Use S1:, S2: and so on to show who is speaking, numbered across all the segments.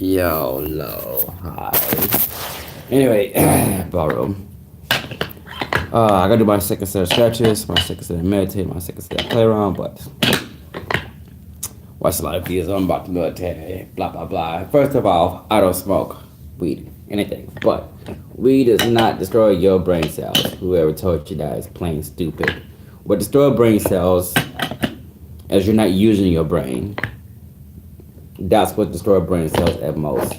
S1: Yo, low, hi. Anyway, borrow. I gotta do my second set of stretches, my second set of meditate, my second set of play around, but watch a lot of videos on about the military, blah blah blah. First of all, I don't smoke weed, anything, but weed does not destroy your brain cells. Whoever told you that is plain stupid. What destroys brain cells is you're not using your brain. That's what destroys brain cells at most.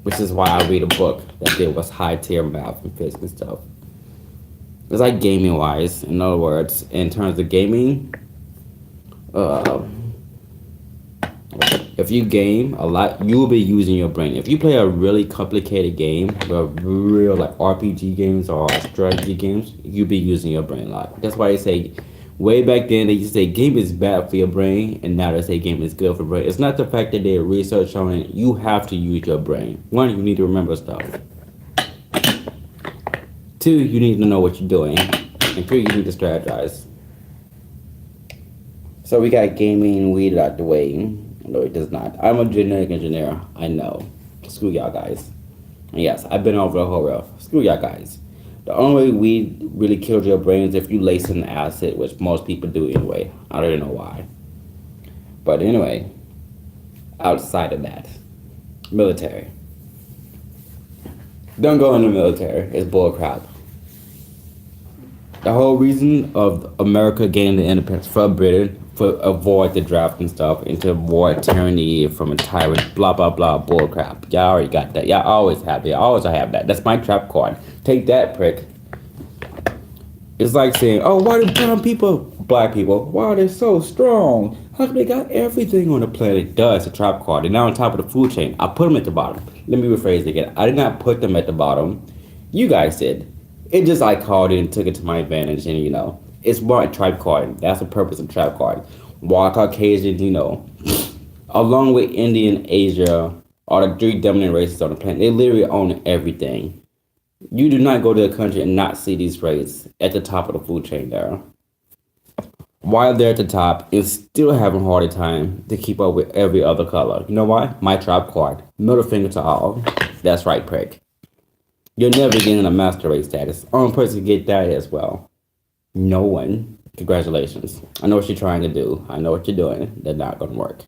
S1: Which is why I read a book that did was high tier math and physics and stuff. It's like gaming wise, in other words, in terms of gaming, uh, if you game a lot, you will be using your brain. If you play a really complicated game, real like RPG games or strategy games, you'll be using your brain a lot. That's why they say, way back then they used to say game is bad for your brain, and now they say game is good for brain. It's not the fact that they research on it. You have to use your brain. One, you need to remember stuff. Two, you need to know what you're doing. And three, you need to strategize. So we got gaming weed out the way. No, it does not. I'm a genetic engineer. I know. Screw y'all guys. And yes, I've been over the whole rough. Screw y'all guys. The only way weed really kills your brain is if you lace in acid, which most people do anyway. I don't know why. But anyway, outside of that, military. Don't go in the military. It's bullcrap. The whole reason of America gaining the independence from Britain for avoid the draft and stuff and to avoid tyranny from a tyrant, blah blah blah bullcrap. Y'all already got that. Y'all always have it. Always have that. That's my trap card. Take that, prick. It's like saying, oh, why do brown people, black people, why are they so strong? How come they got everything on the planet? Duh, it's a trap card. They're now on top of the food chain. I put them at the bottom. Let me rephrase it again. I did not put them at the bottom. You guys did. It just I called it and took it to my advantage, and it's more a tribe card. That's the purpose of trap card. While Caucasian, along with Indian, Asia, are the three dominant races on the planet. They literally own everything. You do not go to a country and not see these races at the top of the food chain there. While they're at the top, it's still having a harder time to keep up with every other color. You know why? My trap card. Middle finger to all. That's right, prick. You're never getting a master race status. Only person to get that as well. No one. Congratulations. I know what you're trying to do. I know what you're doing. They're not going to work.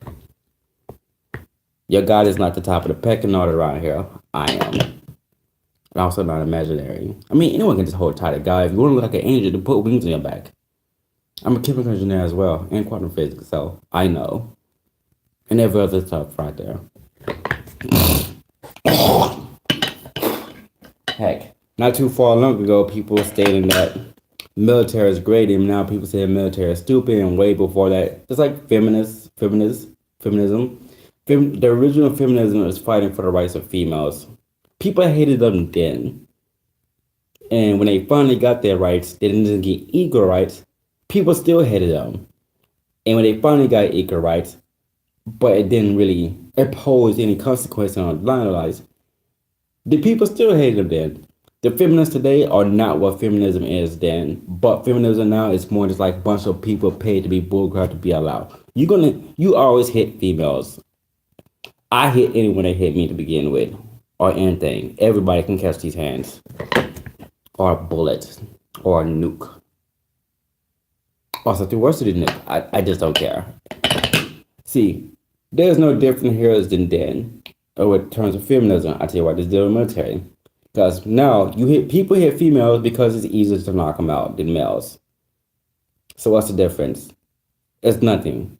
S1: Your God is not the top of the pecking order around here. I am. And also not imaginary. I mean, anyone can just hold tight a guy. If you want to look like an angel, to put wings on your back. I'm a chemical engineer as well, and quantum physics, so I know. And every other stuff right there. Heck, not too far long ago, people were stating that military is great, and now people say military is stupid, and way before that, it's like feminism. The original feminism is fighting for the rights of females. People hated them then. And when they finally got their rights, they didn't get equal rights. People still hated them. And when they finally got equal rights, but it didn't really impose any consequence on their lives, the people still hated them then. The feminists today are not what feminism is then, but feminism now is more just like a bunch of people paid to be bullcrap to be allowed. You always hit females. I hit anyone that hit me to begin with, or anything. Everybody can catch these hands, or a bullet, or a nuke, or something worse than a nuke. I just don't care. See, there's no different heroes than then, or in terms of feminism. I tell you what, this deal with military. Because now people hit females because it's easier to knock them out than males. So what's the difference? It's nothing.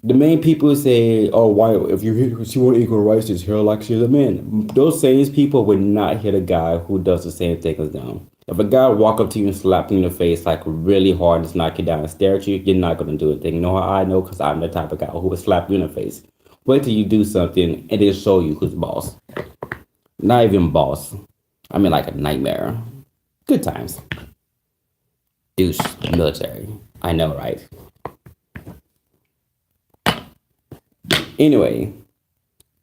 S1: The main people say, "Oh, why? If she want equal rights, just hit her like she's a man." Those same people would not hit a guy who does the same thing as them. If a guy walk up to you and slap you in the face like really hard and just knock you down and stare at you, you're not gonna do a thing. You know how I know? Because I'm the type of guy who would slap you in the face. Wait till you do something and then show you who's boss. Not even boss. I mean like a nightmare. Good times. Douche military. I know, right? Anyway,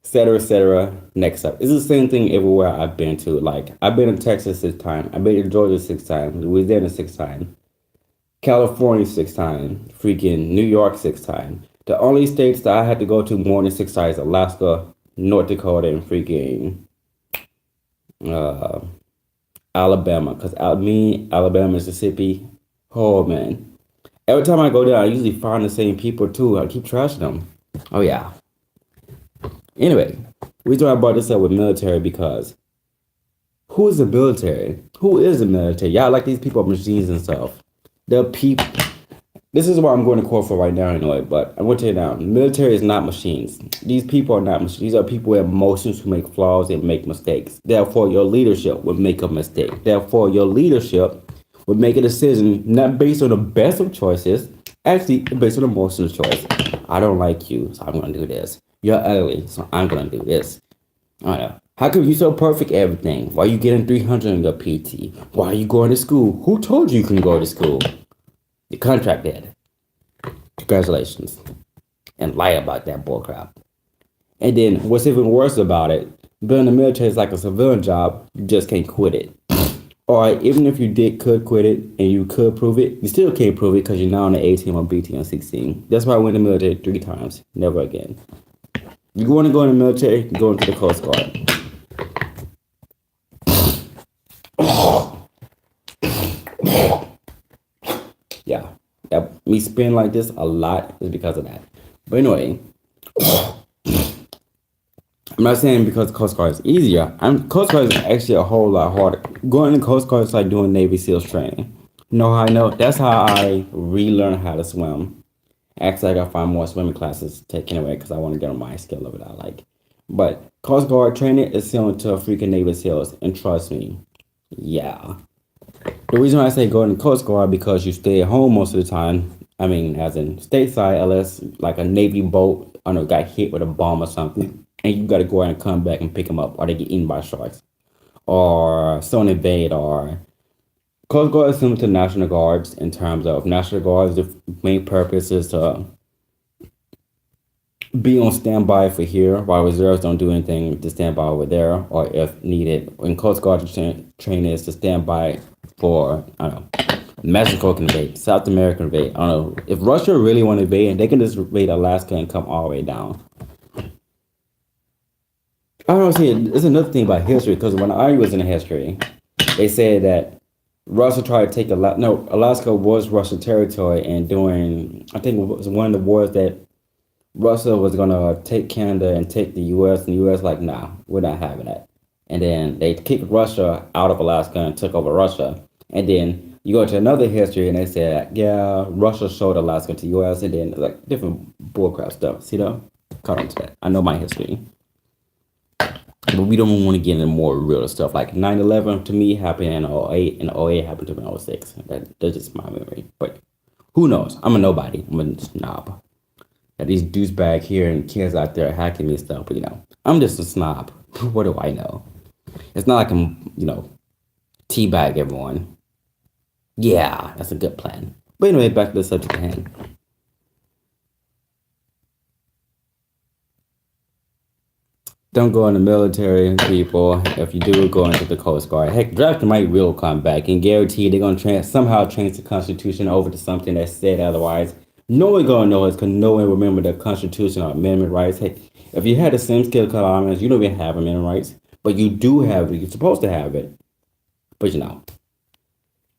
S1: etc., etc. Next up, it's the same thing everywhere I've been to. Like I've been in Texas 6 times, I've been in Georgia 6 times, Louisiana 6 times, California 6 times, freaking New York 6 times. The only states that I had to go to more than 6 times: Alaska, North Dakota and freaking uh, Alabama. Because me, Alabama, Mississippi, oh man. Every time I go there, I usually find the same people too. I keep trashing them. Oh yeah. Anyway, the reason why I brought this up with military because who is the military? Who is the military? Y'all like these people are machines and stuff. The people. This is what I'm going to quote for right now anyway, but I'm going to tell you now. The military is not machines. These people are not machines. These are people with emotions who make flaws and make mistakes. Therefore, your leadership would make a mistake. Therefore, your leadership would make a decision not based on the best of choices, actually based on emotional choice. I don't like you, so I'm going to do this. You're ugly, so I'm going to do this. I don't know. How come you so perfect at everything? Why are you getting 300 on your PT? Why are you going to school? Who told you you can go to school? The contract did. Congratulations. And lie about that bullcrap. And then what's even worse about it, being in the military is like a civilian job, you just can't quit it. Or even if you could quit it and you could prove it, you still can't prove it because you're now on the A team or B team or 16. That's why I went in the military 3 times. Never again. You want to go in the military, go into the Coast Guard. Yeah, me spinning like this a lot is because of that. But anyway, I'm not saying because Coast Guard is easier. Coast Guard is actually a whole lot harder. Going to Coast Guard is like doing Navy SEALs training. You know how I know? That's how I relearn how to swim. Actually, I gotta find more swimming classes taken away because I want to get on my skill of it I like. But Coast Guard training is similar to a freaking Navy SEALs, and trust me, yeah. The reason why I say go in the Coast Guard because you stay at home most of the time. I mean, as in stateside, unless like a Navy boat, I don't know, got hit with a bomb or something, and you got to go out and come back and pick them up, or they get eaten by sharks, or someone invade, or Coast Guard is similar to National Guards in terms of National Guards. The main purpose is to be on standby for here, while reserves don't do anything to stand by over there, or if needed. In Coast Guard training is to stand by for, I don't know, Mexico can invade, South America can invade. I don't know. If Russia really want to invade, they can just invade Alaska and come all the way down. I don't see it. There's another thing about history, because when I was in history, they said that Russia tried to take Alaska was Russian territory, and during, I think it was one of the wars that Russia was gonna take Canada and take the U.S. and the U.S. like, nah, we're not having that. And then they kicked Russia out of Alaska and took over Russia. And then you go to another history and they said, yeah, Russia showed Alaska to the U.S. and then like different bullcrap stuff. See though? Caught on to that. I know my history. But we don't want to get into more real stuff. Like 9/11 to me happened in '08 and '08 happened to me in '06. That's just my memory. But who knows? I'm a nobody. I'm a snob. Got these douchebags here and kids out there hacking me and stuff. But I'm just a snob. What do I know? It's not like I'm, teabag everyone. Yeah, that's a good plan. But anyway, back to the subject at hand. Don't go in the military, people. If you do, go into the Coast Guard. Heck, drafting might will come back and guarantee they're going to somehow change the Constitution over to something that said otherwise. No one going to know it because no one remember the Constitution or amendment rights. Heck, if you had the same skill cut amendments, you don't even have amendment rights. But you do have it. You're supposed to have it. But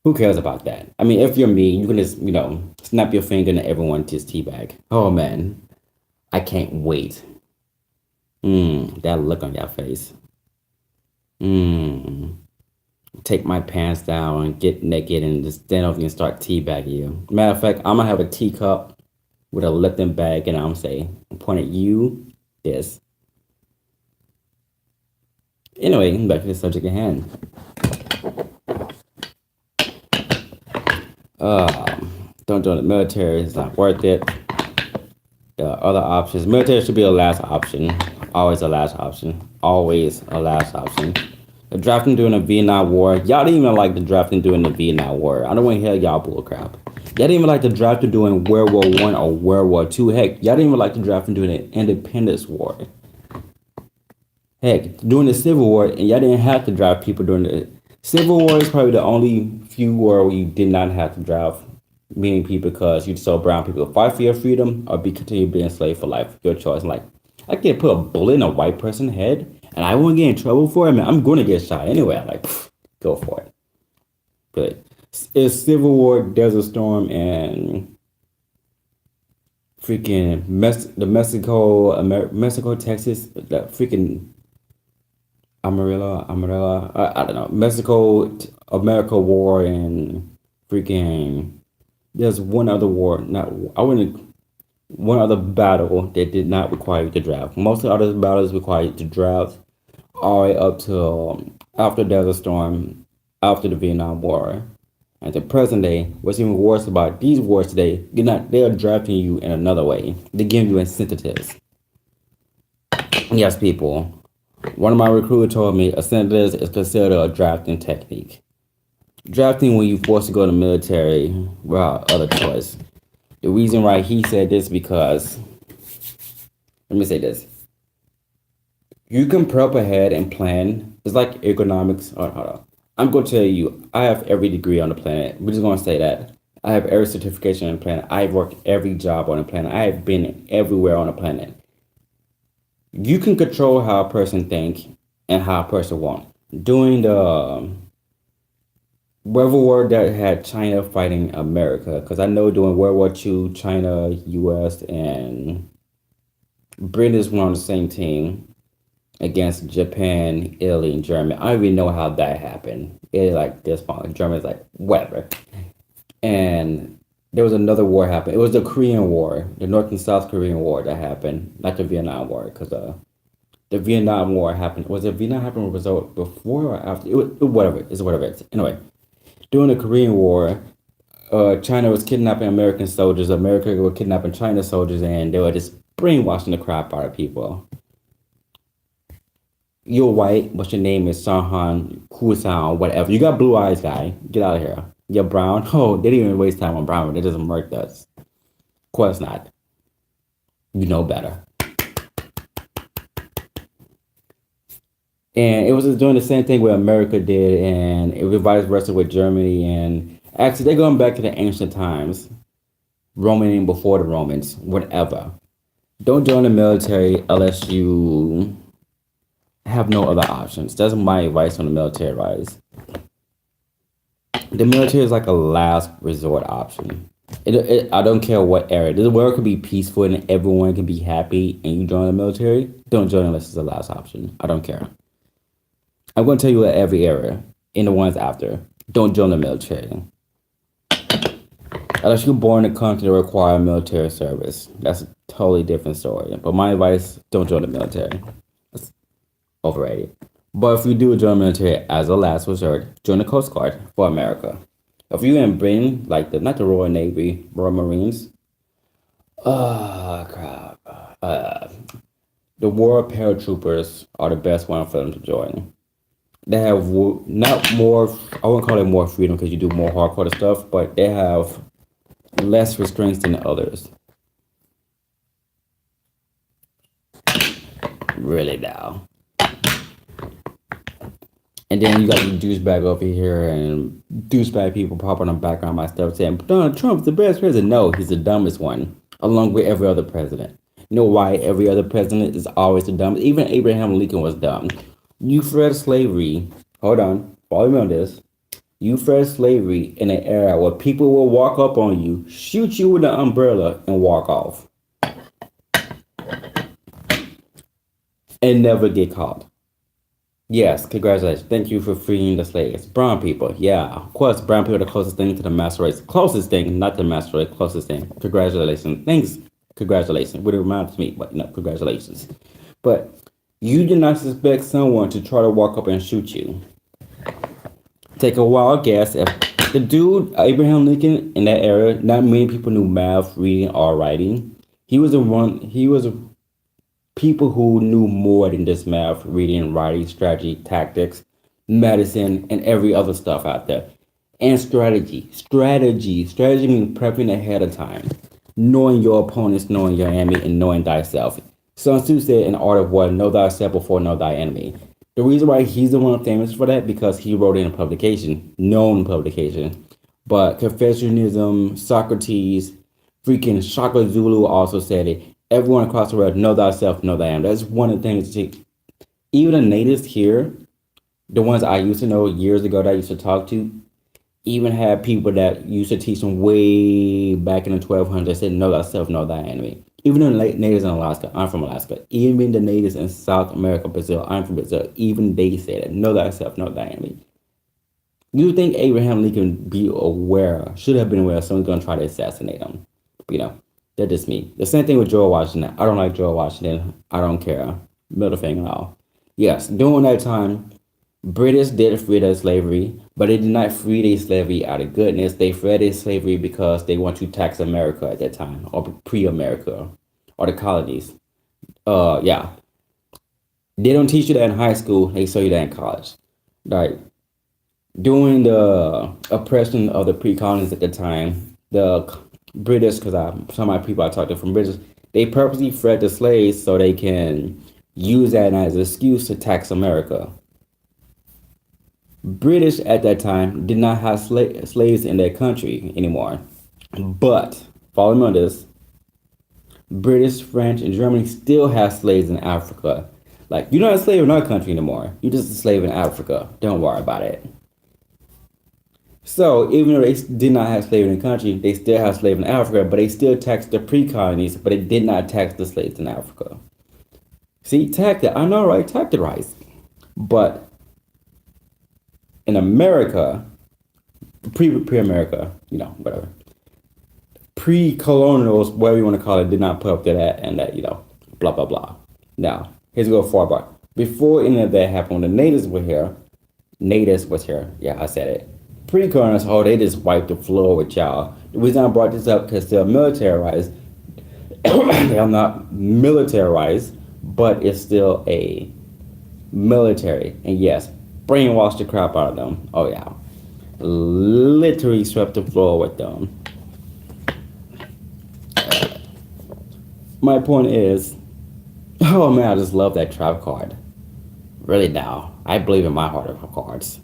S1: who cares about that? I mean, if you're me, you can just, snap your finger and everyone just teabag. Oh, man. I can't wait. That look on your face. Take my pants down and get naked and just stand over and start teabagging you. Matter of fact, I'm going to have a teacup with a Lipton bag and I'm point at you, this. Anyway, back to the subject at hand. Don't join the military. It's not worth it. There are other options. Military should be a last option. Always a last option. Always a last option. The drafting during the Vietnam War. Y'all didn't even like the drafting during the Vietnam War. I don't want to hear y'all bullcrap. Y'all didn't even like the drafting during World War I or World War II. Heck, y'all didn't even like the drafting during the Independence War. Heck, during the Civil War, and y'all didn't have to draft people during the Civil War is probably the only few war where you did not have to draft, meaning people because you saw brown people fight for your freedom or continue being enslaved for life. Your choice. Like, I can't put a bullet in a white person's head and I won't get in trouble for it. I mean, I'm going to get shot anyway. I'm like, pff, go for it. But it's Civil War, Desert Storm, and freaking Mexico, Texas, that freaking Amarillo, I don't know, America war, and freaking, there's one other war, not, I wouldn't, one other battle that did not require you to draft. Most of the other battles require you to draft all the way up to after Desert Storm, after the Vietnam War. And the present day, what's even worse about these wars today, they're drafting you in another way. They're giving you incentives. Yes, people. One of my recruiters told me incentives is considered a drafting technique. Drafting when you're forced to go to the military without other choice. The reason why he said this because, let me say this. You can prep ahead and plan. It's like economics. Hold on. I'm going to tell you, I have every degree on the planet. We're just going to say that. I have every certification on the planet. I've worked every job on the planet. I have been everywhere on the planet. You can control how a person thinks and how a person wants. During the World War that had China fighting America, because I know during World War II, China, U.S., and Britain were on the same team against Japan, Italy, and Germany. I don't even know how that happened. It like this fun. Germany's like, whatever. And there was another war happened. It was the Korean War, the North and South Korean War that happened, not the Vietnam War, because the Vietnam War happened. Was it Vietnam happened result before or after? Whatever. It's whatever. It's, anyway, during the Korean War, China was kidnapping American soldiers. America was kidnapping China soldiers, and they were just brainwashing the crap out of people. You're white, but your name is Sanhan Kusan, whatever. You got blue eyes, guy. Get out of here. You're brown. Oh, they didn't even waste time on brown. It doesn't work. That's, of course not. You know better. And it was just doing the same thing what America did, and it was vice versa with Germany. And actually, they're going back to the ancient times, Roman before the Romans, whatever. Don't join the military unless you have no other options. That's my advice on the military advice. The military is like a last resort option. I don't care what era. The world could be peaceful and everyone can be happy and you join the military. Don't join unless it's the last option. I don't care. I'm going to tell you at every era, in the ones after, don't join the military. Unless you're born in a country that requires military service. That's a totally different story. But my advice, don't join the military. That's overrated. But if you do join the military as a last resort, join the Coast Guard for America. If you're in Britain, like not the Royal Navy, Royal Marines, crap. The War Paratroopers are the best one for them to join. They have not more, I wouldn't call it more freedom because you do more hardcore stuff, but they have less restraints than the others. Really now. And then you got the douchebag over here and douchebag people popping on background my stuff saying Donald Trump's the best president. No, he's the dumbest one, along with every other president. You know why every other president is always the dumbest? Even Abraham Lincoln was dumb. You fed slavery. Hold on, follow me on this. You fed slavery in an era where people will walk up on you, shoot you with an umbrella, and walk off. And never get caught. Yes, congratulations. Thank you for freeing the slaves. Brown people, yeah. Of course, brown people are the closest thing to the master race. Closest thing, not the master race, closest thing. Congratulations. Thanks. Congratulations. Would it reminds me, but no, congratulations. But you did not suspect someone to try to walk up and shoot you. Take a wild guess. If the dude, Abraham Lincoln, in that era, not many people knew math, reading, or writing. He was people who knew more than just math, reading, writing, strategy, tactics, medicine, and every other stuff out there. And strategy. Strategy means prepping ahead of time. Knowing your opponents, knowing your enemy, and knowing thyself. Sun Tzu said in Art of War, know thyself before know thy enemy. The reason why he's the one famous for that, because he wrote in a publication, known publication. But Confucianism, Socrates, freaking Shaka Zulu also said it. Everyone across the world, know thyself, know thy am. That's one of the things. Even the natives here, the ones I used to know years ago that I used to talk to, even had people that used to teach them way back in the 1200s that said, know thyself, know thy enemy. Even the natives in Alaska, I'm from Alaska. Even the natives in South America, Brazil, I'm from Brazil. Even they said it, know thyself, know thy enemy. You think Abraham Lincoln be aware, should have been aware someone's going to try to assassinate him? You know, that's just me. The same thing with George Washington. I don't like George Washington. I don't care. Middle finger and all. Yes, during that time, British did free their slavery, but they did not free their slavery out of goodness. They freed their slavery because they want to tax America at that time, or pre-America, or the colonies. Yeah. They don't teach you that in high school. They show you that in college. Like, during the oppression of the pre-colonies at the time, the British, because some of my people I talked to from British, they purposely freed the slaves so they can use that as an excuse to tax America. British at that time did not have slaves in their country anymore. But, follow me on this, British, French, and Germany still have slaves in Africa. Like, you're not a slave in our country anymore. You're just a slave in Africa. Don't worry about it. So, even though they did not have slaves in the country, they still have slaves in Africa, but they still taxed the pre-colonies, but they did not tax the slaves in Africa. See, tax it. I know, right? Tax it right. But in America, pre-America, whatever, pre-colonials, whatever you want to call it, did not put up to that and that, blah, blah, blah. Now, here's a go far back. Before any of that happened, when the natives was here, yeah, I said it. Pre-colonials, they just wiped the floor with y'all. The reason I brought this up because they're militarized. They are not militarized, but it's still a military. And yes, brainwashed the crap out of them. Oh yeah. Literally swept the floor with them. My point is, oh man, I just love that trap card. Really now, I believe in my heart of cards.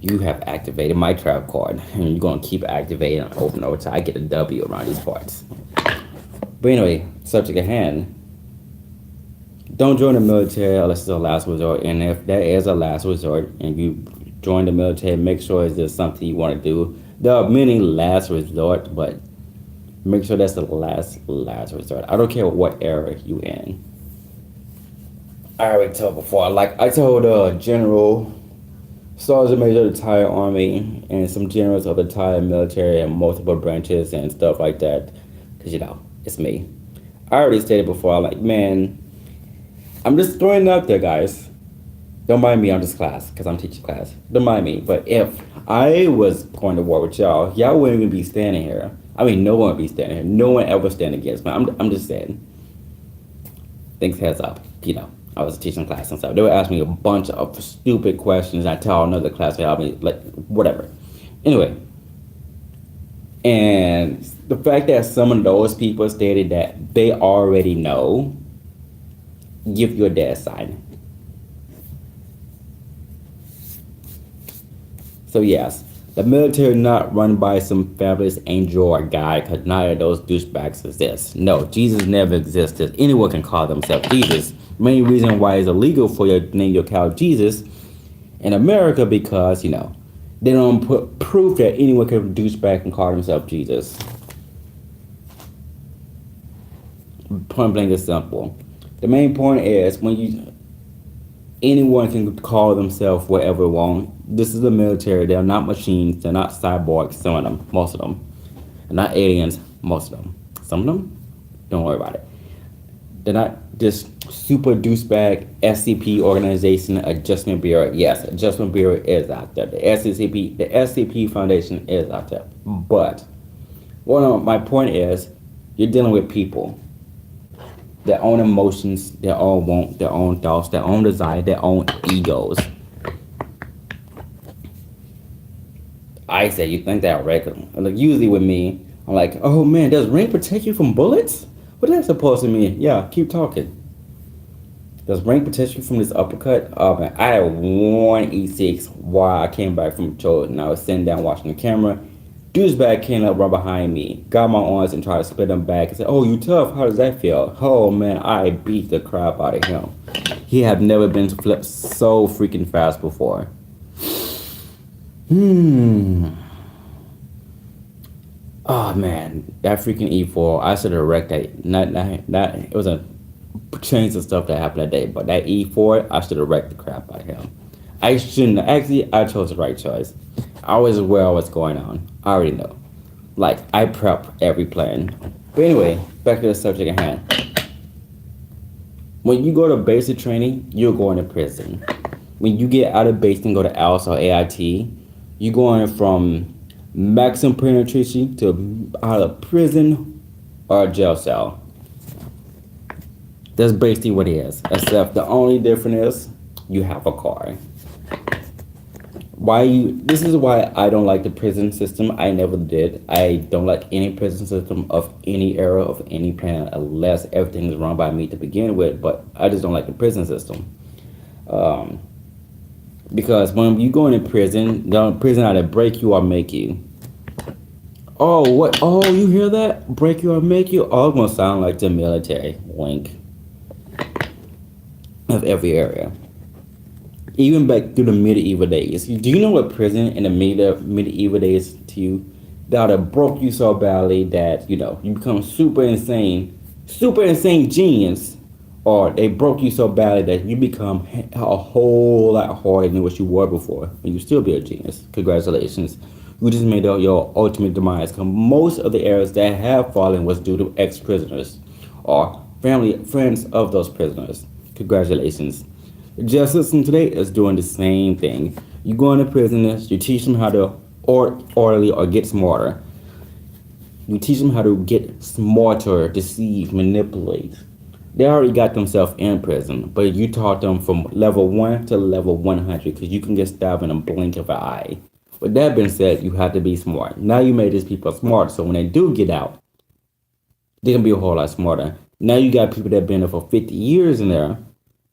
S1: You have activated my trap card, and you're gonna keep activating over and over till I get a W around these parts. But anyway, subject at hand. Don't join the military unless it's a last resort. And if that is a last resort and you join the military, make sure it's just something you want to do. There are many last resorts, but make sure that's the last resort. I don't care what era you in. I already told before. Like I told General Sergeant Major of the Thai Army and some generals of the Thai military and multiple branches and stuff like that. Because, it's me. I already stated before, I'm like, man, I'm just throwing it out there, guys. Don't mind me, I'm just class, because I'm teaching class. Don't mind me. But if I was going to war with y'all wouldn't even be standing here. I mean, no one would be standing here. No one ever stand against me. I'm just saying. Things heads up, I was teaching class and stuff. They would ask me a bunch of stupid questions. I tell another class, like, whatever. Anyway. And the fact that some of those people stated that they already know, give you a dead sign. So yes, the military not run by some fabulous angel or guy, because none of those douchebags exist. No, Jesus never existed. Anyone can call themselves Jesus. Main reason why it's illegal for you to name your cow Jesus in America because, they don't put proof that anyone can douchebag and call themselves Jesus. Point blank is simple. The main point is anyone can call themselves whatever they want. This is the military. They're not machines. They're not cyborgs. Some of them, most of them. They're not aliens. Most of them. Some of them, don't worry about it. They're not just super douchebag SCP organization, Adjustment Bureau. Yes, Adjustment Bureau is out there. The SCP Foundation is out there. But my point is, you're dealing with people. Their own emotions, their own want, their own thoughts, their own desire, their own egos. I say you think that regular. Like usually with me, I'm like, oh man, does rain protect you from bullets? What is that supposed to mean? Yeah, keep talking. Does rain protect you from this uppercut? Oh man, I had one E6 while I came back from patrol and I was sitting down watching the camera. Douchebag came up right behind me, got my arms and tried to split them back and said, "Oh, you tough? How does that feel?" Oh man, I beat the crap out of him. He had never been flipped so freaking fast before. Oh man, that freaking E4. I should have wrecked that. Not. It was a change of stuff that happened that day, but that E4, I should have wrecked the crap out of him. I shouldn't. Actually, I chose the right choice. I was aware what's going on. I already know. Like, I prep every plan. But anyway, back to the subject at hand. When you go to basic training, you're going to prison. When you get out of basic and go to ALS or AIT, you're going from maximum penetration to out of prison or a jail cell. That's basically what it is. Except the only difference is you have a car. This is why I don't like the prison system. I never did. I don't like any prison system of any era, of any planet, unless everything is run by me to begin with. But I just don't like the prison system. Because when you go into prison, the prison either break you or make you. Oh, what? Oh, you hear that? Break you or make you? Oh, it's going to sound like the military. Wink. Of every area. Even back through the medieval days. Do you know what prison in the medieval days to you? That have broke you so badly that, you become super insane genius. Or they broke you so badly that you become a whole lot harder than what you were before. And you still be a genius. Congratulations. You just made out your ultimate demise. Because most of the errors that have fallen was due to ex-prisoners. Or friends of those prisoners. Congratulations. The justice system today is doing the same thing. You go into prisoners, you teach them how to orderly or get smarter. You teach them how to get smarter, deceive, manipulate. They already got themselves in prison, but you taught them from level 1 to level 100 because you can get stabbed in a blink of an eye. With that being said, you have to be smart. Now you made these people smart, so when they do get out, they can be a whole lot smarter. Now you got people that have been there for 50 years in there,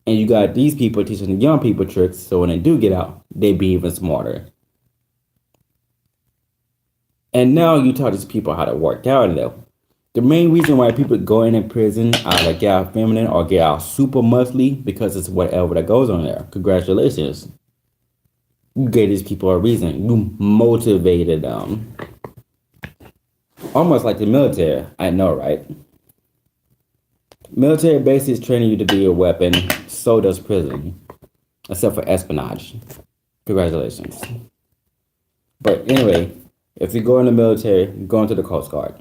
S1: and you got these people teaching the young people tricks, so when they do get out, they be even smarter. And now you taught these people how to work out in there. The main reason why people go in prison either get out feminine or get out super muscly because it's whatever that goes on there. Congratulations. You gave these people a reason. You motivated them. Almost like the military. I know, right? Military base is training you to be a weapon. So does prison. Except for espionage. Congratulations. But anyway, if you go in the military, go into the Coast Guard.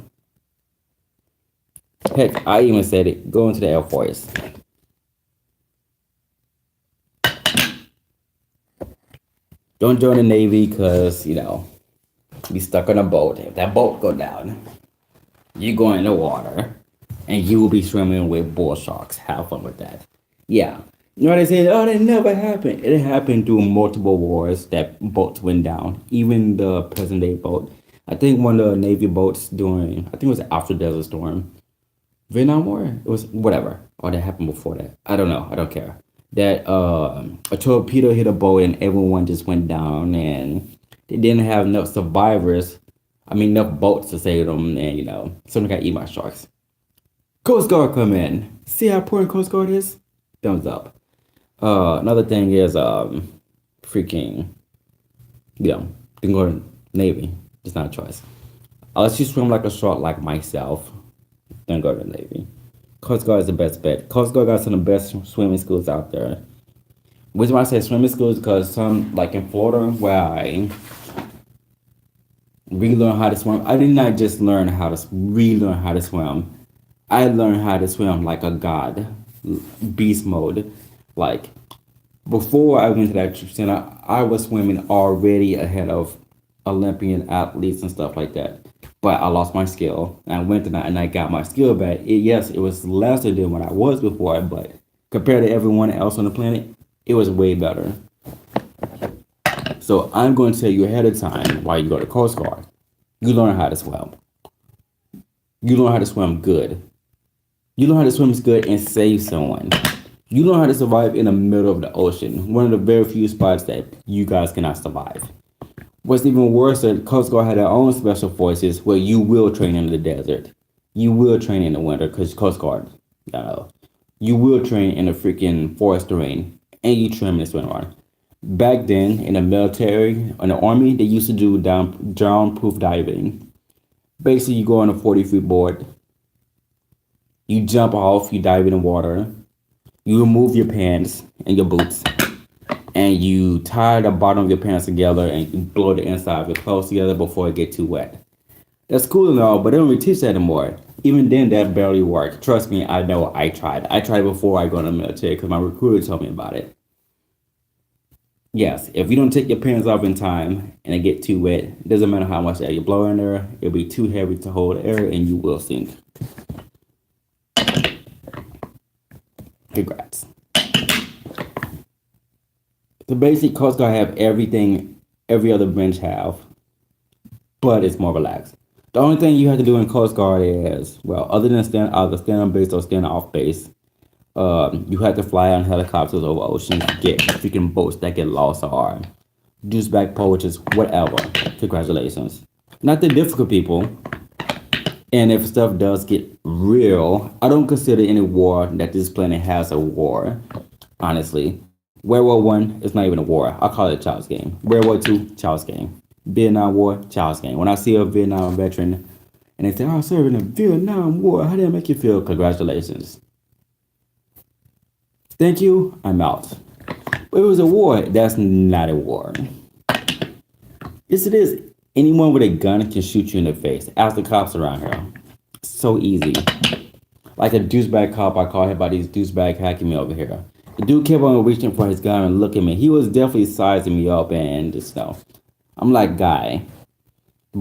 S1: Heck, I even said it. Go into the Air Force. Don't join the Navy because, be stuck on a boat. If that boat go down, you go in the water and you will be swimming with bull sharks. Have fun with that. Yeah. You know what I say? Oh, that never happened. It happened through multiple wars that boats went down. Even the present day boat. I think one of the Navy boats I think it was after Desert Storm. Vietnam War? It was whatever. Or that happened before that. I don't know. I don't care. That a torpedo hit a boat and everyone just went down and they didn't have enough survivors. Enough boats to save them and, someone got eat by sharks. Coast Guard come in. See how important Coast Guard is? Thumbs up. Another thing is, freaking, then go to Navy. It's not a choice. Unless you swim like a shark like myself, then go to the Navy. Coast Guard is the best bet. Coast Guard got some of the best swimming schools out there. The reason why I say swimming schools is because some, like in Florida, where I relearn how to swim, I did not just relearn how to swim. I learned how to swim like a god, beast mode. Like, before I went to that center, I was swimming already ahead of Olympian athletes and stuff like that. But I lost my skill. And I went to that and I got my skill back. Yes, it was lesser than what I was before, but compared to everyone else on the planet, it was way better. So I'm going to tell you ahead of time while you go to Coast Guard. You learn how to swim. You learn how to swim good. You learn how to swim good and save someone. You learn how to survive in the middle of the ocean. One of the very few spots that you guys cannot survive. What's even worse, the Coast Guard had their own special forces where you will train in the desert. You will train in the winter because Coast Guard. Uh, you will train in the freaking forest terrain and you train in the swim. Back then, in the military, in the army, they used to do drown proof diving. Basically, you go on a 40-foot board, you jump off, you dive in the water, you remove your pants and your boots, and you tie the bottom of your pants together and you blow the inside of your clothes together before it get too wet. That's cool and all, but they don't really teach that anymore. Even then, that barely worked. Trust me, I know I tried. I tried before I go in the military because my recruiter told me about it. Yes, if you don't take your pants off in time and it get too wet, it doesn't matter how much air you blow in there, it'll be too heavy to hold air and you will sink. Congrats. The basic Coast Guard have everything every other branch have, but it's more relaxed. The only thing you have to do in Coast Guard is, well, other than either stand on base or stand off base, you have to fly on helicopters over oceans, get freaking boats that get lost or back poaches, whatever. Congratulations. Not the difficult people. And if stuff does get real, I don't consider any war that this planet has a war, honestly. World War One is not even a war. I call it a child's game. World War Two, child's game. Vietnam War, child's game. When I see a Vietnam veteran and they say, "Oh, I served in the Vietnam War," how did that make you feel? Congratulations. Thank you. I'm out. But it was a war. That's not a war. Yes, it is. Anyone with a gun can shoot you in the face. Ask the cops around here. So easy. Like a douchebag cop, I call him by these douchebag hacking me over here. The dude kept on reaching for his gun and looking at me. He was definitely sizing me up and just, I'm like, guy,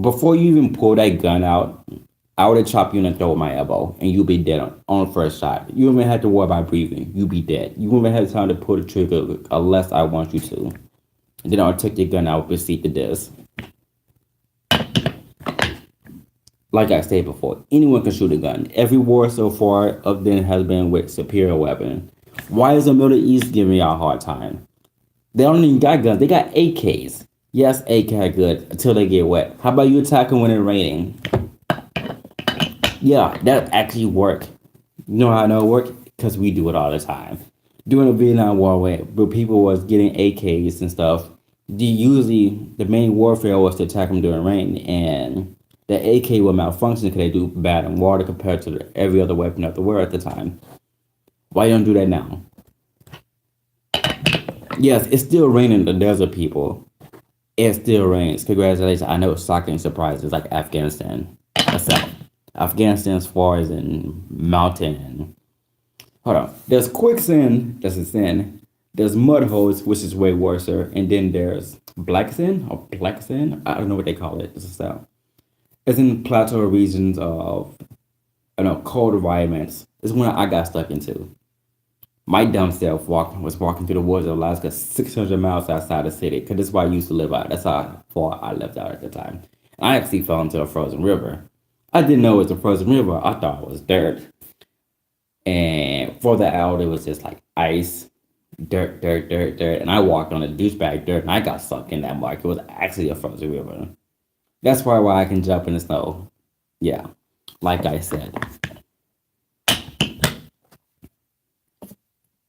S1: before you even pull that gun out, I would have chopped you in the throat with my elbow and you'll be dead on the first shot. You don't even have to worry about breathing. You'll be dead. You won't even have time to pull the trigger unless I want you to. And then I'll take your gun out and proceed to this. Like I said before, anyone can shoot a gun. Every war so far of them has been with superior weapon. Why is the Middle East giving y'all a hard time? They don't even got guns. They got AKs. Yes, AK good until they get wet. How about you attack them when it's raining? Yeah, that actually work. You know how I know it work? Because we do it all the time. During the Vietnam War, where people was getting AKs and stuff, the main warfare was to attack them during rain, and the AK will malfunction because they do bad in water compared to every other weapon of the world at the time. Why you don't do that now? Yes, it's still raining in the desert, people. It still rains. Congratulations. I know it's shocking surprises like Afghanistan. Myself. Afghanistan as far as in mountain. Hold on. There's quicksand, that's a sin. There's mud holes, which is way worse. And then there's black sand or black sand. I don't know what they call it. It's a sound. It's in plateau regions of cold environments. It's one I got stuck into. My dumb self was walking through the woods of Alaska 600 miles outside the city, because that's where I used to live out. That's how far I lived out at the time. I actually fell into a frozen river. I didn't know it was a frozen river. I thought it was dirt. And further out, it was just like ice, dirt, dirt, dirt, dirt. And I walked on a douchebag dirt, and I got sucked in that mark. It was actually a frozen river. That's probably why I can jump in the snow. Yeah, like I said.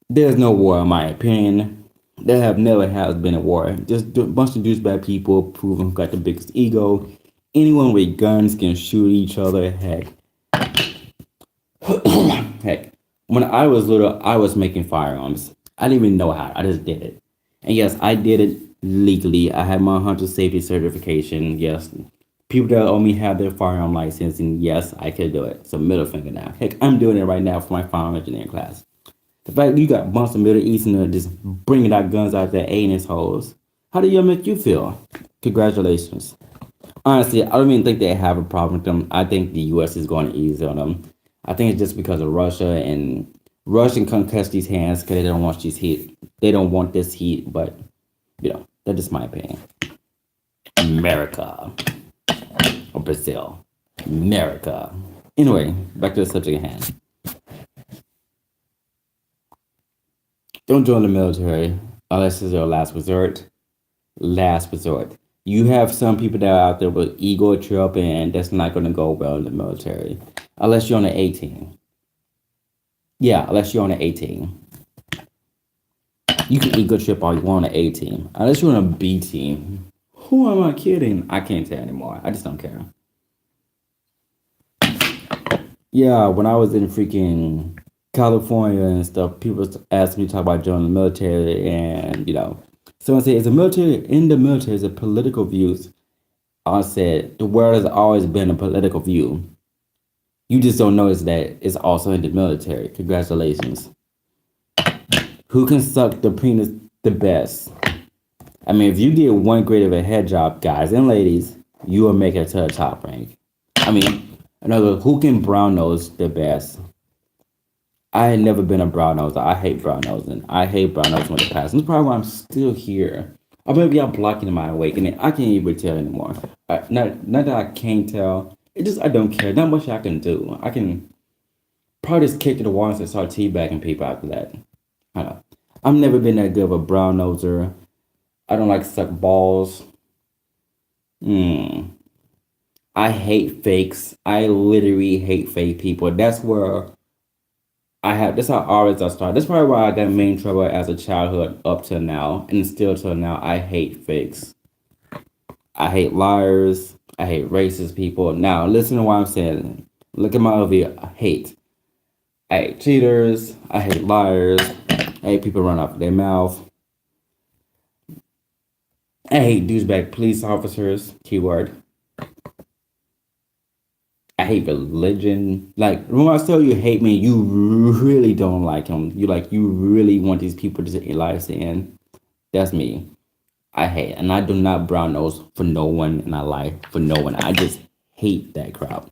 S1: There's no war, in my opinion. There have never has been a war. Just a bunch of douchebag people proving who got the biggest ego. Anyone with guns can shoot each other. Heck, heck. When I was little, I was making firearms. I didn't even know how. I just did it. And yes, I did it legally. I had my hunter safety certification. Yes, people that owe me have their firearm license, and yes, I could do it. So middle finger now. Heck, I'm doing it right now for my firearm engineering class. The fact you got a bunch of Middle Easterners just bringing out guns out there, anus holes. How do you make you feel? Congratulations. Honestly, I don't even think they have a problem with them. I think the U.S. is going to ease on them. I think it's just because of Russia, and Russia can't catch these hands because they don't want this heat. They don't want this heat, but, that's just my opinion. America. Or Brazil. America. Anyway, back to the subject at hand. Don't join the military unless it's your last resort. Last resort. You have some people that are out there with ego trip, and that's not going to go well in the military. Unless you're on the 18. Yeah, unless you're on the 18. You can ego trip all you want on the A team. Unless you're on a B team. Who am I kidding? I can't tell anymore. I just don't care. Yeah, when I was in freaking California and stuff, people asked me to talk about joining the military, and someone said, "Is the military in the military? Is it political views?" I said, "The world has always been a political view. You just don't notice that it's also in the military. Congratulations. Who can suck the penis the best? I mean, if you get one grade of a head job, guys and ladies, you will make it to the top rank. I mean, another, who can brown nose the best? I had never been a brown nose. I hate brown nosing. I hate brown nosing with the past. And that's probably why I'm still here. Or maybe I'm blocking my awakening. I can't even tell anymore. Not that I can't tell. It just, I don't care. Not much I can do. I can probably just kick to the wall and start teabagging people after that. I don't know. I've never been that good of a brown noser. I don't like to suck balls. I hate fakes. I literally hate fake people. That's where that's how always I started. That's probably why I got main trouble as a childhood up till now. And still till now, I hate fakes. I hate liars. I hate racist people. Now, listen to what I'm saying. Look at my overview. I hate cheaters. I hate liars. I hate people run off their mouth. I hate douchebag police officers. Keyword. I hate religion. Like, when I tell you hate me, you really don't like him. You really want these people to lives to end. That's me. I hate, and I do not brown nose for no one, and I lie for no one. I just hate that crowd.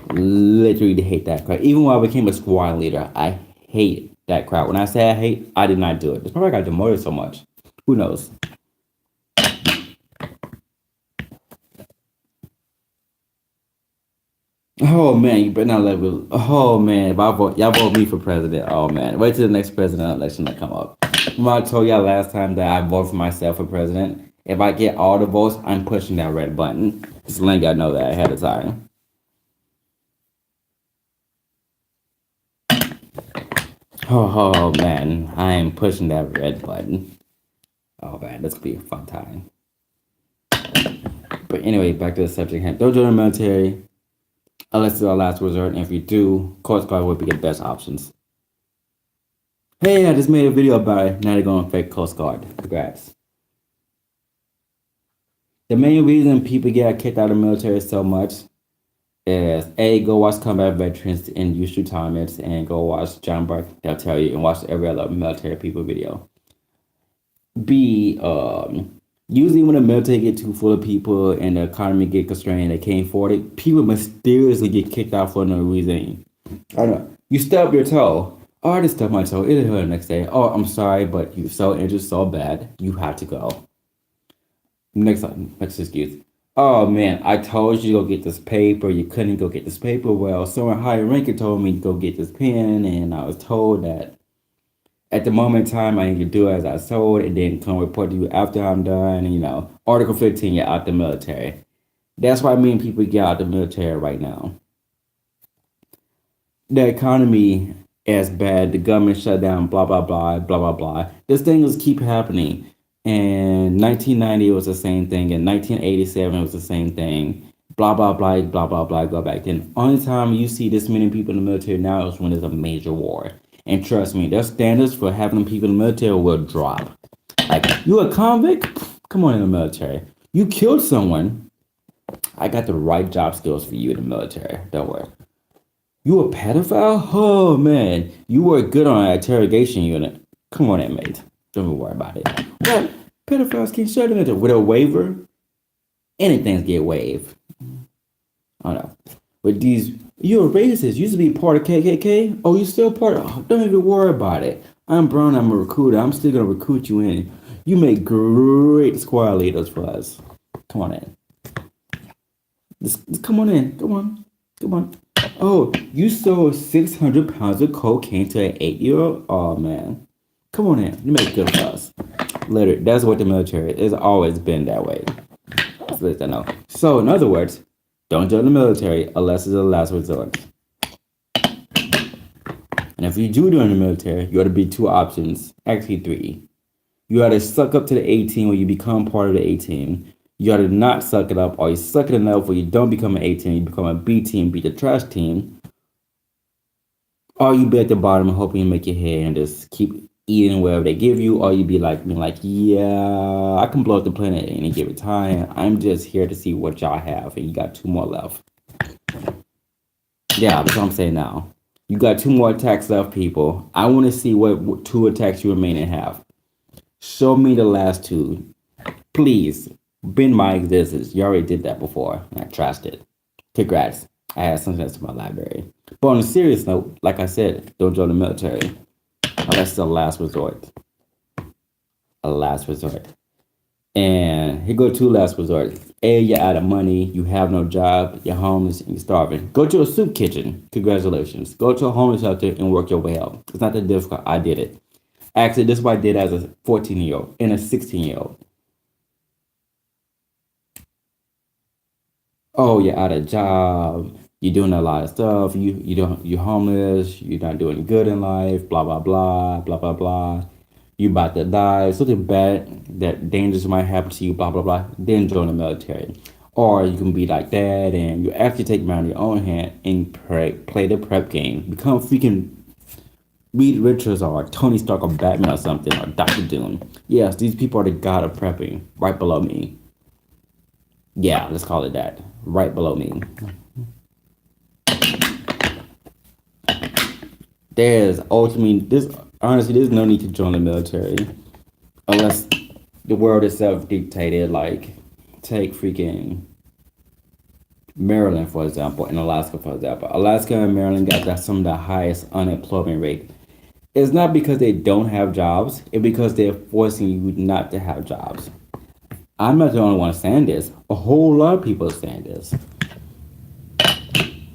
S1: Literally hate that crowd. Even when I became a squad leader, I hate that crowd. When I say I hate, I did not do it. That's probably why I got demoted so much. Who knows? Oh man, you better not let me. Oh man, if y'all vote me for president. Oh man, wait till the next president election to come up. Remember I told y'all last time that I vote for myself for president. If I get all the votes, I'm pushing that red button. Just letting y'all know that ahead of time. Oh man, I am pushing that red button. Oh man, this could be a fun time. But anyway, back to the subject hand. Don't join the military unless it's our last resort. And if you do, Coast Guard would be the best options. Hey, I just made a video about it. Now they're going to fake Coast Guard. Congrats. The main reason people get kicked out of the military so much is A, go watch combat veterans in youth retirements and go watch John Burke. They'll tell you, and watch every other military people video. B, usually when the military get too full of people and the economy get constrained, they can't afford it, people mysteriously get kicked out for no reason. I don't know. You stub your toe. Oh, I just stubbed my toe. It'll hurt the next day. Oh, I'm sorry, but you're so injured so bad, you have to go. Next excuse. Oh man, I told you to go get this paper. You couldn't go get this paper. Well, someone higher ranking told me to go get this pen, and I was told that at the moment in time I need to do as I told, and then come report to you after I'm done. And, Article 15, you're out the military. That's why many people get out the military right now. The economy is bad. The government shut down. Blah blah blah blah blah blah. This thing just keep happening. In 1990, it was the same thing. In 1987, it was the same thing. Blah, blah, blah, blah, blah, blah, go back then. Only time you see this many people in the military now is when there's a major war. And trust me, their standards for having people in the military will drop. Like, you a convict? Come on in the military. You killed someone. I got the right job skills for you in the military. Don't worry. You a pedophile? Oh, man. You were good on an interrogation unit. Come on in, mate. Don't even worry about it. What? Pedophiles can't shut it with a waiver? Anything's get waived. I don't know. But you're a racist. You used to be part of KKK? Oh, you still part of... Oh, don't even worry about it. I'm Brown. I'm a recruiter. I'm still going to recruit you in. You make great squad leaders for us. Come on in. Just come on in. Come on. Come on. Oh, you sold 600 pounds of cocaine to an 8-year-old? Oh, man. Come on in. You make good for us. Literally, that's what the military is. It's always been that way. So let that know. So, in other words, don't join the military unless it's a last resort. And if you do join the military, you ought to be two options, actually three. You ought to suck up to the 18 when you become part of the 18. You ought to not suck it up, or you suck it enough where you don't become an 18, you become a B team, be the trash team. Or you be at the bottom hoping you make your head and just keep eating whatever they give you, or you be like being like, yeah, I can blow up the planet at any given time. I'm just here to see what y'all have, and you got two more left. Yeah, that's what I'm saying now. You got two more attacks left, people. I want to see what two attacks you remain and have. Show me the last two. Please, bend my existence. You already did that before, and I trashed it. Congrats. I had something else in my library. But on a serious note, like I said, don't join the military. Unless it's a last resort. A last resort. And here go two last resorts. A, you're out of money, you have no job, you're homeless, and you're starving. Go to a soup kitchen. Congratulations. Go to a homeless shelter and work your way out. It's not that difficult. I did it. Actually, this is what I did as a 14-year-old and a 16-year-old. Oh, you're out of job. You're doing a lot of stuff. You're homeless. You're not doing good in life. Blah blah blah blah blah blah. You about to die. Something bad that dangerous might happen to you. Blah blah blah. Then join the military. Or you can be like that and you actually take matter in your own hand and play the prep game. Become freaking Reed Richards or Tony Stark or Batman or something or Doctor Doom. Yes, these people are the god of prepping. Right below me. Yeah, let's call it that. Right below me. There's ultimately there's no need to join the military unless the world itself dictated. Like, take freaking Maryland for example, and Alaska for example. Alaska and Maryland got some of the highest unemployment rate. It's not because they don't have jobs; it's because they're forcing you not to have jobs. I'm not the only one saying this. A whole lot of people are saying this.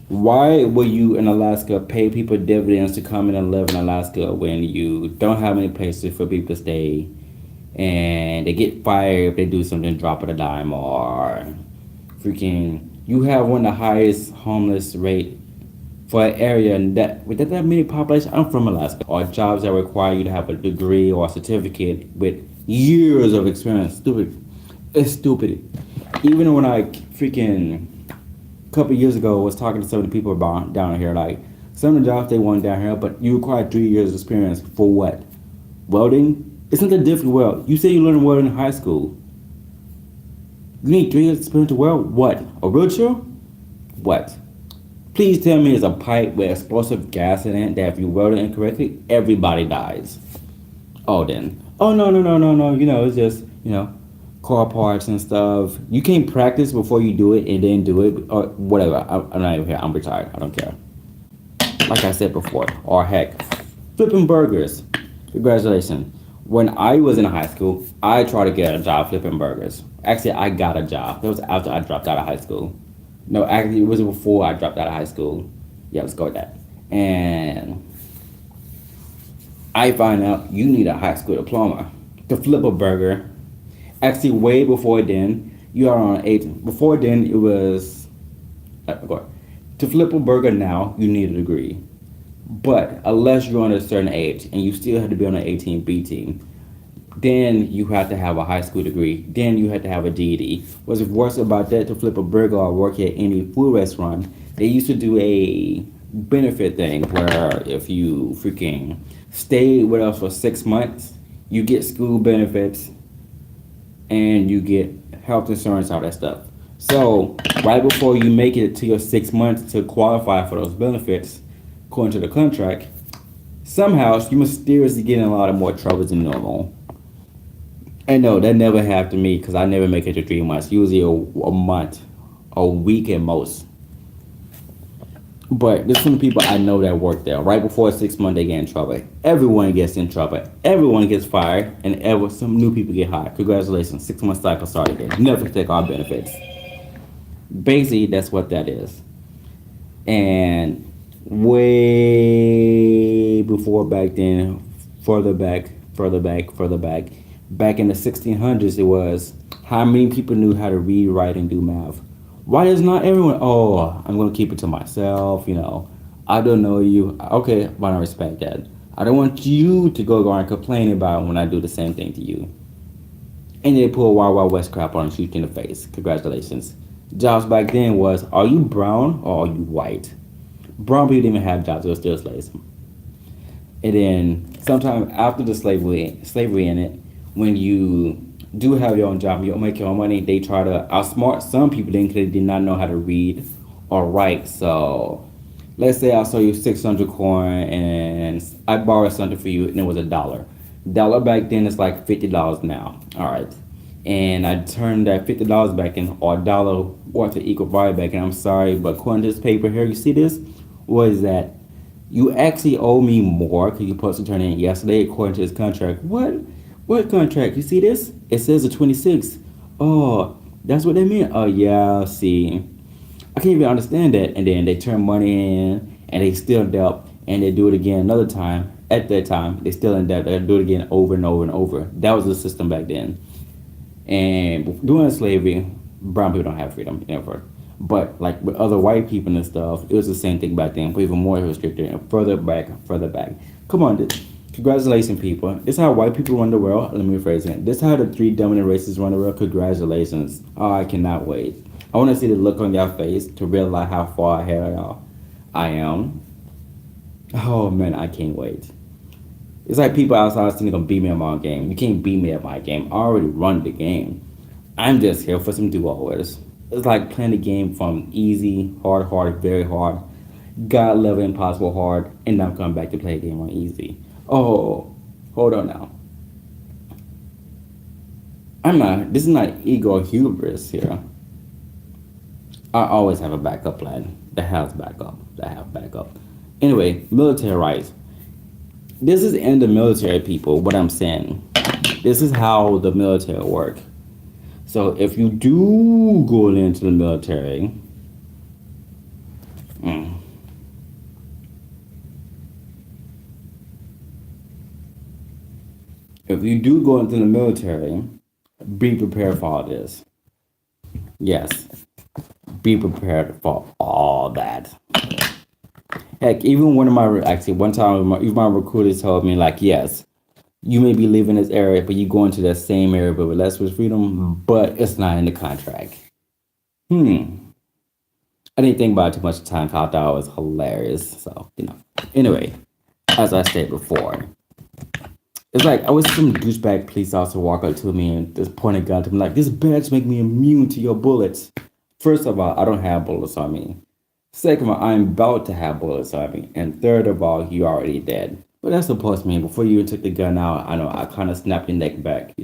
S1: Why will you in Alaska pay people dividends to come in and live in Alaska when you don't have any places for people to stay and they get fired if they do something, drop of a dime, or freaking you have one of the highest homeless rate for an area that with that many population? I'm from Alaska. Or jobs that require you to have a degree or a certificate with years of experience. Stupid. It's stupid. Even when I freaking couple years ago was talking to some of the people about down here, like some of the jobs they want down here, but you require 3 years of experience for what? Welding? It's not that difficult. Well, you say you learn welding in high school. You need 3 years of experience to weld what? A wheelchair? What? Please tell me it's a pipe with explosive gas in it that if you weld it incorrectly, everybody dies. Oh then. Oh no. It's just, car parts and stuff. You can't practice before you do it and then do it or whatever. I'm not even here. I'm retired. I don't care. Like I said before. Or heck, flipping burgers. Congratulations. When I was in high school, I tried to get a job flipping burgers. Actually, I got a job. That was after I dropped out of high school. No, actually, it was before I dropped out of high school. Yeah, let's go with that. And I find out you need a high school diploma to flip a burger. Actually, way before then, you are on 18. Before then, it was to flip a burger. Now you need a degree, but unless you're under a certain age and you still have to be on an 18B team, then you have to have a high school degree. Then you have to have a GED. What's worse about that? To flip a burger or work at any food restaurant, they used to do a benefit thing where if you freaking stay with us for 6 months, you get school benefits and you get health insurance, all that stuff. So right before you make it to your 6 months to qualify for those benefits, according to the contract, somehow you mysteriously get in a lot of more trouble than normal. And no, that never happened to me because I never make it to 3 months. Usually a month, a week at most. But there's some people I know that work there. Right before 6 months, they get in trouble. Everyone gets in trouble. Everyone gets fired, and some new people get hired. Congratulations, 6 month cycle started again. Never take our benefits. Basically, that's what that is. And way before back then, further back, Back in the 1600s, it was how many people knew how to read, write, and do math. Why does not everyone? Oh, I'm gonna keep it to myself. I don't know you. Okay, but I respect that. I don't want you to go around complaining about when I do the same thing to you. And they pull Wild Wild West crap on and shoot you in the face. Congratulations. Jobs back then was, are you brown or are you white? Brown people didn't even have jobs; they were still slaves. And then sometime after the slavery in it, when you do have your own job, you make your own money, they try to outsmart some people then because they did not know how to read or write. So let's say I sold you 600 coin and I borrowed something for you and it was $1. Dollar back then is like $50 now. All right. And I turned that $50 back in or $1 worth of equal value back. And I'm sorry, but according to this paper here, you see this? Was that you actually owe me more because you supposed to turn in yesterday according to this contract. What? What contract? You see this? It says the 26th. Oh, that's what they mean. Oh yeah, see. I can't even understand that. And then they turn money in and they still debt and they do it again another time. At that time, they still in debt. They do it again over and over and over. That was the system back then. And during slavery, brown people don't have freedom ever. But like with other white people and stuff, it was the same thing back then, but even more restricted and further back, further back. Come on, congratulations, people. This is how white people run the world. Let me rephrase it. This is how the three dominant races run the world. Congratulations. Oh, I cannot wait. I want to see the look on your face to realize how far ahead of y'all I am. Oh man, I can't wait. It's like people outside still gonna beat me at my game. You can't beat me at my game. I already run the game. I'm just here for some do-overs. It's like playing the game from easy, hard, very hard, God level impossible hard, and now I'm coming back to play a game on easy. Oh, hold on now. I'm not. This is not ego or hubris here. I always have a backup plan. That has backup. That have backup. Anyway, military rights. This is in the military, people. What I'm saying. This is how the military work. So if you do go into the military, mm, if you do go into the military, be prepared for all this. Yes, be prepared for all that. Heck, even one of my actually one time, even my recruiter told me like, yes, you may be leaving this area, but you go into that same area, but with less freedom, but it's not in the contract. I didn't think about it too much time. 'Cause I thought it was hilarious. So Anyway, as I said before, it's like I was some douchebag police officer walk up to me and just point a gun to me like, "This badge make me immune to your bullets." First of all, I don't have bullets on me. Second of all, I'm about to have bullets on me. And third of all, you already dead. But that's supposed to mean before you even took the gun out, I know I kind of snapped your neck back.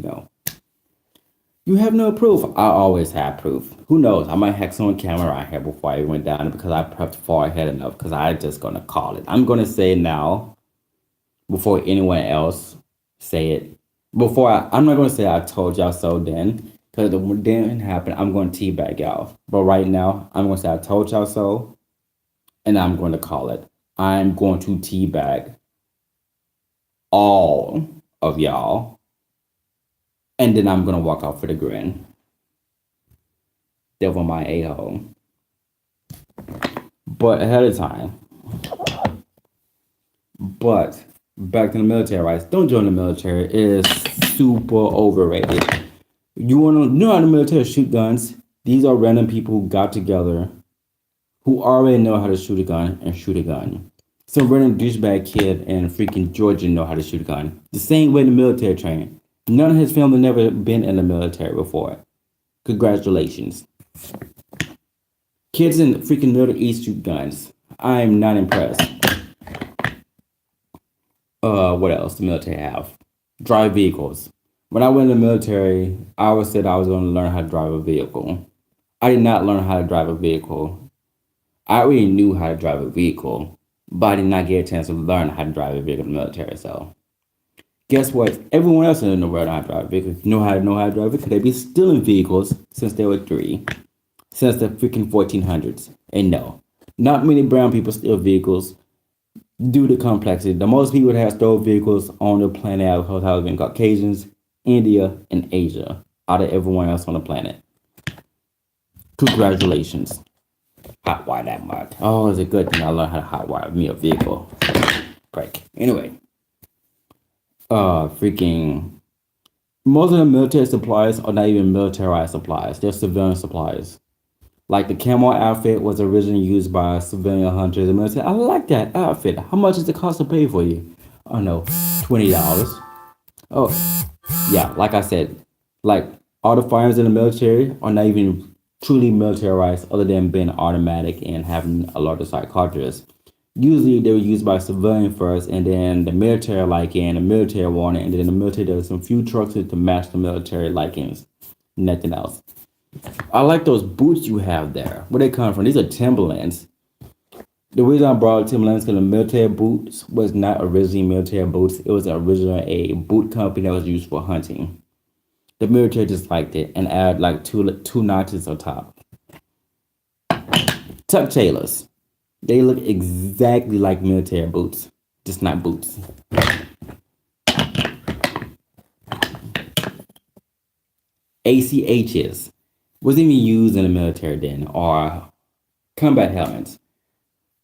S1: You have no proof. I always have proof. Who knows? I might have some camera right here before I went down because I prepped far ahead enough because I just gonna call it. I'm gonna say it now before anyone else say it. I'm not gonna say I told y'all so then because when then happened, I'm gonna teabag y'all. But right now, I'm gonna say I told y'all so, and I'm going to call it. I'm going to teabag all of y'all, and then I'm gonna walk off with a grin. Devil my a-hole. But ahead of time. But back to the military rights. Don't join the military. It is super overrated. You wanna know how the military shoot guns? These are random people who got together who already know how to shoot a gun and shoot a gun. Some random douchebag kid in freaking Georgia know how to shoot a gun. The same way the military trained. None of his family never been in the military before. Congratulations. Kids in the freaking Middle East shoot guns. I'm not impressed. What else the military have? Drive vehicles. When I went in the military, I always said I was going to learn how to drive a vehicle. I did not learn how to drive a vehicle. I already knew how to drive a vehicle, but I did not get a chance to learn how to drive a vehicle in the military. So, guess what? Everyone else in the world know how to drive a vehicle. Know how to drive a vehicle. They be stealing vehicles since they were 3, since the freaking 1400s. And no, not many brown people steal vehicles due to complexity. The most people that have stole vehicles on the planet have been Caucasians, India, and Asia out of everyone else on the planet. Congratulations. Hotwire that much. Oh, it's a good thing I learned how to hotwire me a vehicle. Break. Anyway, freaking most of the military supplies are not even militarized supplies. They're civilian supplies. Like the camo outfit was originally used by civilian hunters and military. I like that outfit. How much does it cost to pay for you? Oh no, $20. Oh yeah, like I said, like all the firearms in the military are not even truly militarized, other than being automatic and having a larger size cartridges. Usually they were used by civilian first, and then the military like in the military wanted, and then the military does some few trucks to match the military likings. Nothing else. I like those boots you have there. Where they come from? These are Timberlands. The reason I brought Timberlands because the military boots was not originally military boots. It was originally a boot company that was used for hunting. The military just liked it and add like two notches on top. Tuck Tailors. They look exactly like military boots, just not boots. ACHs was even used in the military then, or combat helmets.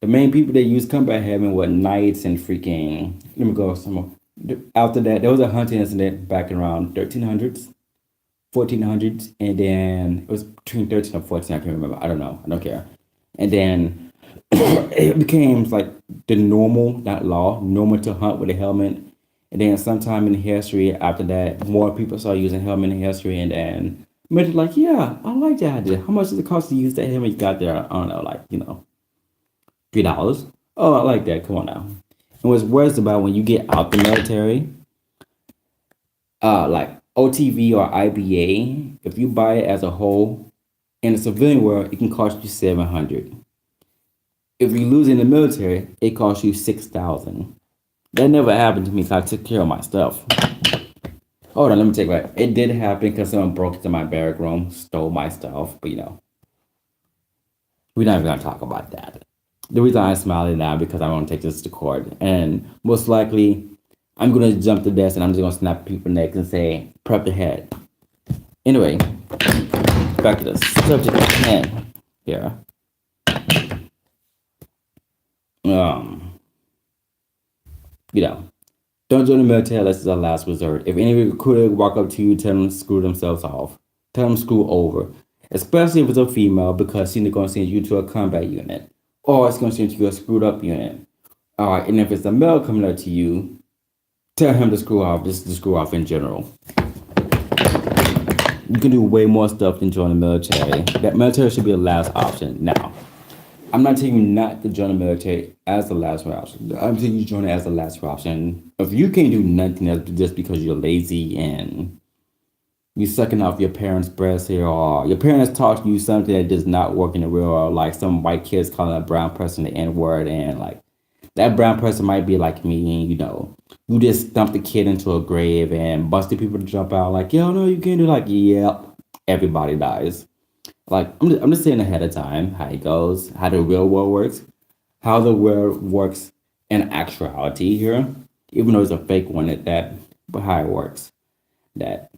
S1: The main people that use combat helmet were knights and freaking. Let me go some more. After that, there was a hunting incident back around 1300s, 1400s, and then it was between 13 or 14. I can't remember. I don't know. I don't care. And then it became like the normal, not law, normal to hunt with a helmet. And then sometime in history after that, more people started using helmet in history, and then made it like, yeah, I like that idea. How much does it cost to use that helmet you got there? I don't know, like, $3. Oh, I like that. Come on now. And what's worse about when you get out the military, like OTV or IBA, if you buy it as a whole in the civilian world, it can cost you $700. If you lose in the military, it costs you $6,000. That never happened to me because I took care of my stuff. Hold on, let me take that. It did happen because someone broke into my barrack room, stole my stuff, but we're not even gonna talk about that. The reason I'm smiling now because I want to take this to court, and most likely I'm gonna jump the desk and I'm just gonna snap people's necks and say, "Prep the head." Anyway, back to the subject at hand here. Don't join the military unless it's a last resort. If any recruiter walk up to you, tell them to screw themselves off. Tell them to screw over. Especially if it's a female, because she's going to send you to a combat unit. Or it's going to send you to a screwed up unit. Alright, and if it's a male coming up to you, tell him to screw off, just to screw off in general. You can do way more stuff than join the military. That military should be the last option. Now, I'm not telling you not to join the military as the last option. I'm telling you to join it as the last option. If you can't do nothing else just because you're lazy and you sucking off your parents' breasts here, or your parents taught you something that does not work in the real world, like some white kids calling a brown person the N-word, and like that brown person might be like me, and you just dumped the kid into a grave and busted people to jump out like, yo, no, you can't do, like, yep, everybody dies. Like, I'm just saying ahead of time how it goes, how the real world works, how the world works in actuality here, even though it's a fake one at that, but how it works. That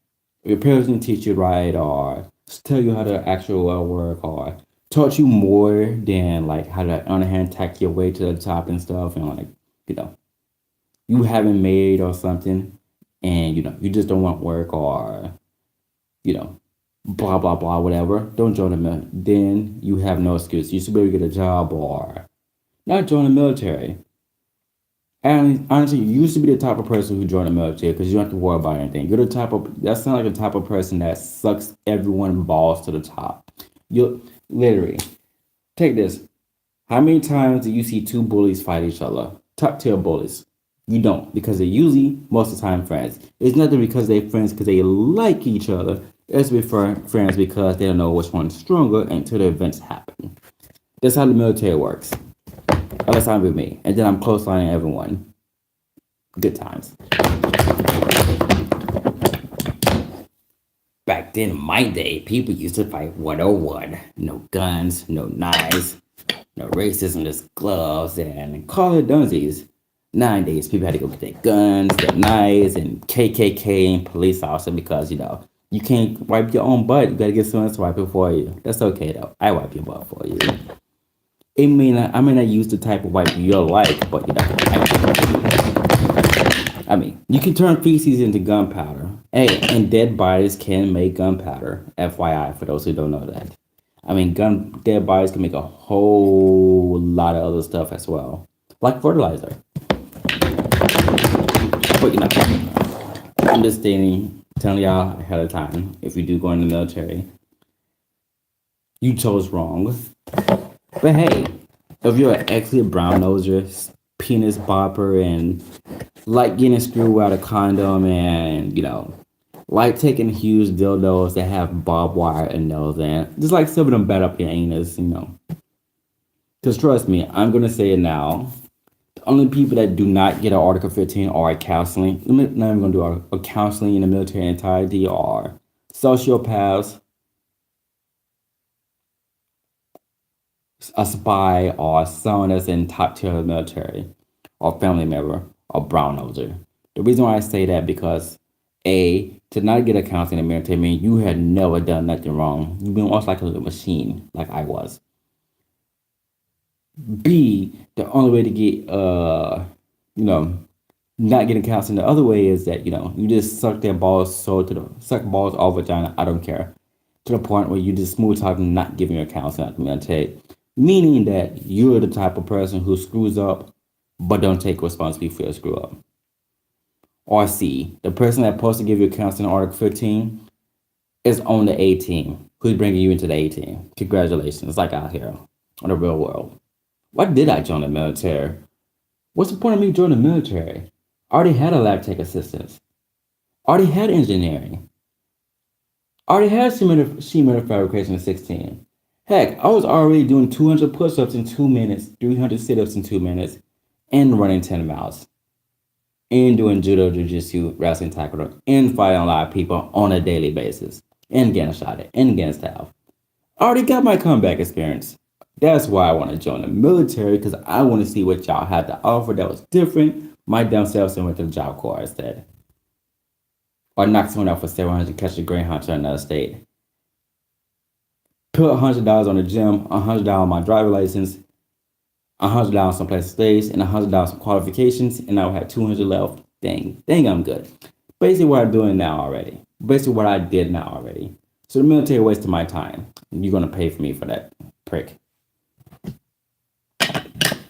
S1: your parents didn't teach you right, or tell you how the actual world work, or taught you more than like how to underhand tack your way to the top and stuff, and like, you haven't made or something, and you just don't want work, or blah blah blah, whatever. Don't join the military. Then you have no excuse. You should be able to get a job or not join the military. And honestly, you used to be the type of person who joined the military because you don't have to worry about anything. You're the type of that sounds like the type of person that sucks everyone balls to the top. You literally take this. How many times do you see two bullies fight each other? Top tier bullies. You don't, because they're usually most of the time friends. It's not because they're friends because they like each other. It's with friends because they don't know which one's stronger until the events happen. That's how the military works. Unless I'm with me. And then I'm close lining everyone. Good times. Back then, in my day, people used to fight 101. No guns, no knives, no racism, just gloves and call it dunsies. Nowadays, people had to go get their guns, their knives, and KKK and police officer because you can't wipe your own butt. You gotta get someone else to wipe it for you. That's okay though. I wipe your butt for you. I may not use the type of wipe you like, but I wipe it for you. I mean, you can turn feces into gunpowder. Hey, and dead bodies can make gunpowder. FYI, for those who don't know that. I mean, dead bodies can make a whole lot of other stuff as well, like fertilizer. But I'm just telling y'all ahead of time, if you do go in the military, you chose wrong. But hey, if you're actually a brown noser, penis bopper, and like getting screwed out of condom, and like taking huge dildos that have barbed wire and nose, and just like shoving them back up your anus, Because trust me, I'm gonna say it now. The only people that do not get an Article 15 are counseling. I'm not even going to do a counseling in the military entirety are sociopaths, a spy, or someone that's in top tier of the military, or family member, or brown noser. The reason why I say that because to not get a counseling in the military means you had never done nothing wrong. You've been almost like a little machine, like I was. B, the only way to get not getting counseling the other way is that you just suck their balls suck balls all vagina, I don't care, to the point where you just smooth talking, not giving your counseling at the military, meaning that you're the type of person who screws up but don't take responsibility for your screw up. Or C, the person that's supposed to give you a counseling in Article 15 is on the A team, who's bringing you into the A team. Congratulations, like out here on the real world. Why did I join the military? What's the point of me joining the military? I already had a lab tech assistance. I already had engineering. I already had sheet metal fabrication at 16. Heck, I was already doing 200 push-ups in 2 minutes, 300 sit-ups in 2 minutes, and running 10 miles. And doing judo, jiu-jitsu, wrestling, taekwondo, and fighting a lot of people on a daily basis. And getting shot at, and getting stabbed. I already got my comeback experience. That's why I want to join the military, because I want to see what y'all had to offer that was different. My dumb self went to the Job Corps instead. Or knock someone out for 700 catch a Greyhound to another state. Put $100 on the gym, $100 on my driver license, $100 on some place to stay, and $100 on qualifications, and I will have 200 left. Dang, I'm good. Basically what I'm doing now already. Basically what I did now already. So the military wasted my time. You're going to pay for me for that, prick.